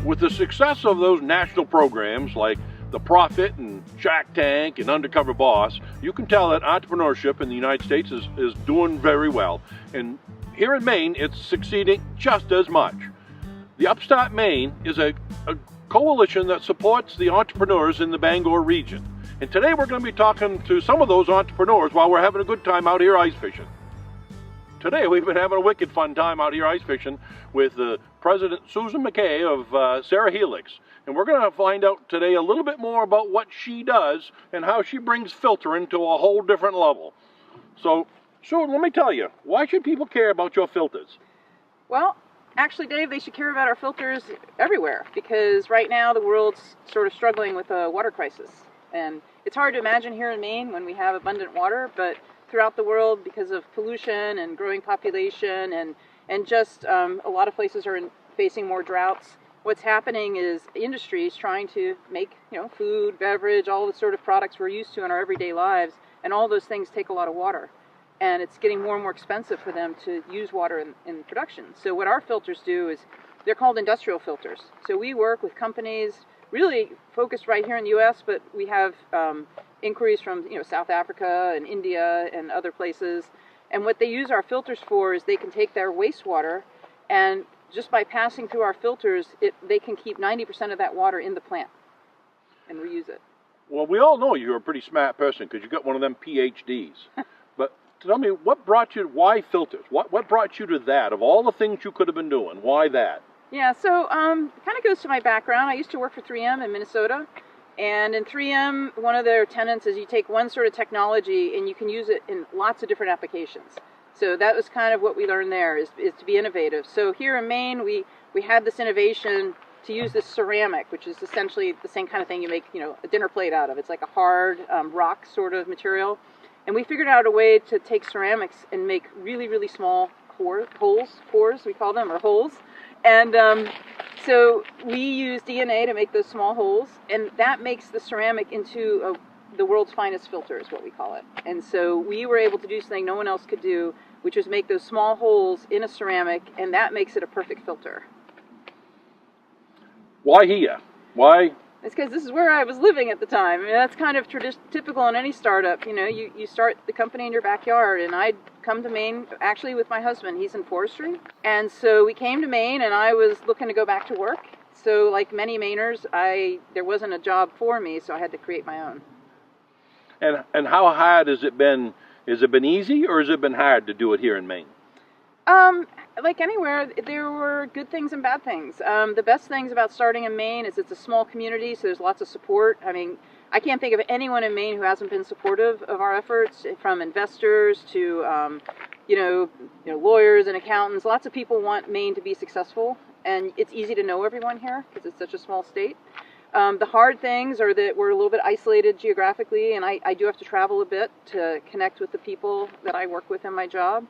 With the success of those national programs like The Profit and Shark Tank and Undercover Boss, you can tell that entrepreneurship in the United States is doing very well. And here in Maine, it's succeeding just as much. The Upstart Maine is a coalition that supports the entrepreneurs in the Bangor region. And today we're going to be talking to some of those entrepreneurs while we're having a good time out here ice fishing. Today we've been having a wicked fun time out here ice fishing with President Susan MacKay of Sarah Helix. And we're going to find out today a little bit more about what she does and how she brings filtering to a whole different level. So, Susan, let me tell you, why should people care about your filters? Well, actually, Dave, they should care about our filters everywhere, because right now the world's sort of struggling with a water crisis. And it's hard to imagine here in Maine when we have abundant water, but throughout the world, because of pollution and growing population and just a lot of places are facing more droughts, what's happening is industries trying to make food, beverage, all the sort of products we're used to in our everyday lives, and all those things take a lot of water. And it's getting more and more expensive for them to use water in production. So what our filters do is, they're called industrial filters. So we work with companies really focused right here in the U.S., but we have inquiries from South Africa and India and other places. And what they use our filters for is they can take their wastewater, and just by passing through our filters, they can keep 90% of that water in the plant and reuse it. Well, we all know you're a pretty smart person because you got one of them PhDs. But tell me, why filters? What brought you to that? Of all the things you could have been doing, why that? Yeah, so it kind of goes to my background. I used to work for 3M in Minnesota. And in 3M, one of their tenets is you take one sort of technology and you can use it in lots of different applications. So that was kind of what we learned there, is to be innovative. So here in Maine, we had this innovation to use this ceramic, which is essentially the same kind of thing you make a dinner plate out of. It's like a hard rock sort of material. And we figured out a way to take ceramics and make really, really small pores, we call them, or holes. And so we use DNA to make those small holes, and that makes the ceramic into the world's finest filter, is what we call it. And so we were able to do something no one else could do, which was make those small holes in a ceramic, and that makes it a perfect filter. Why here? Why? It's because this is where I was living at the time. I mean, that's kind of typical in any startup. You start the company in your backyard, and I'd come to Maine actually with my husband. He's in forestry. And so we came to Maine, and I was looking to go back to work. So like many Mainers, there wasn't a job for me, so I had to create my own. And how hard has it been? Has it been easy, or has it been hard to do it here in Maine? Like anywhere, there were good things and bad things. The best things about starting in Maine is it's a small community, so there's lots of support. I mean, I can't think of anyone in Maine who hasn't been supportive of our efforts, from investors to, lawyers and accountants. Lots of people want Maine to be successful, and it's easy to know everyone here because it's such a small state. The hard things are that we're a little bit isolated geographically, and I do have to travel a bit to connect with the people that I work with in my job.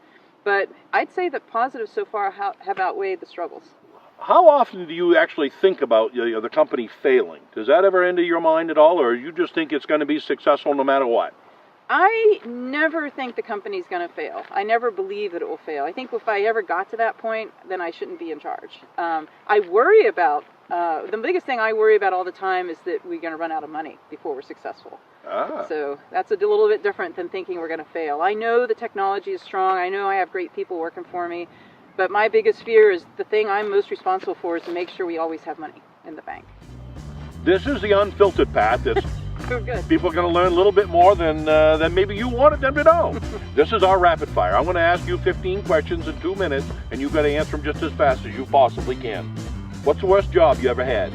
But I'd say the positives so far have outweighed the struggles. How often do you actually think about the company failing? Does that ever enter your mind at all, or you just think it's going to be successful no matter what? I never think the company's going to fail. I never believe that it will fail. I think if I ever got to that point, then I shouldn't be in charge. I worry about, the biggest thing I worry about all the time is that we're going to run out of money before we're successful. So that's a little bit different than thinking we're going to fail. I know the technology is strong. I know I have great people working for me. But my biggest fear is the thing I'm most responsible for is to make sure we always have money in the bank. This is the unfiltered path. That's Good. People are going to learn a little bit more than maybe you wanted them to know. This is our rapid fire. I'm going to ask you 15 questions in 2 minutes, and you've got to answer them just as fast as you possibly can. What's the worst job you ever had?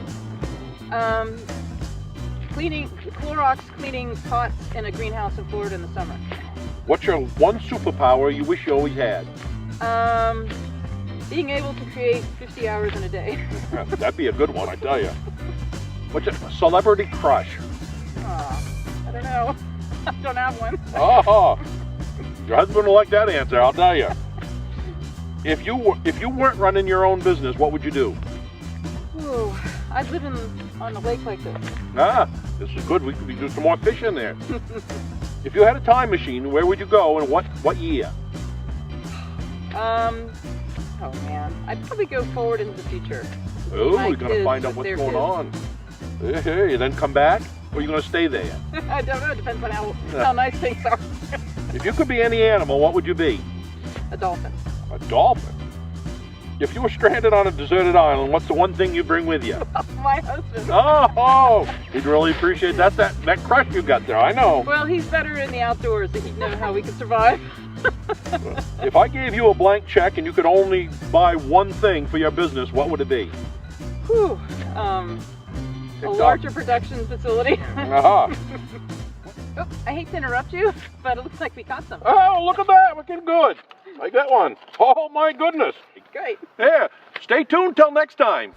Clorox cleaning pots in a greenhouse in Florida in the summer. What's your one superpower you wish you always had? Being able to create 50 hours in a day. That'd be a good one, I tell you. What's a celebrity crush? I don't know. I don't have one. Oh, your husband will like that answer, I'll tell you. If you weren't running your own business, what would you do? Ooh, I'd live on a lake like this. This is good. We could do some more fishing there. If you had a time machine, where would you go and what year? Oh man, I'd probably go forward into the future. Oh, My we're gonna kids find out with what's their going kids. on. Hey, then come back, or are you gonna stay there? I don't know. It depends on how nice things are. If you could be any animal, what would you be? A dolphin. A dolphin? If you were stranded on a deserted island, what's the one thing you bring with you? My husband. Oh, we'd really appreciate that crush you got there, I know. Well, he's better in the outdoors, so he'd know how we could survive. If I gave you a blank check and you could only buy one thing for your business, what would it be? Whew. A larger production facility. Uh-huh. Oh, I hate to interrupt you, but it looks like we caught some. Oh, look at that, we're getting good. I got one. Oh my goodness. Great. Yeah, stay tuned till next time.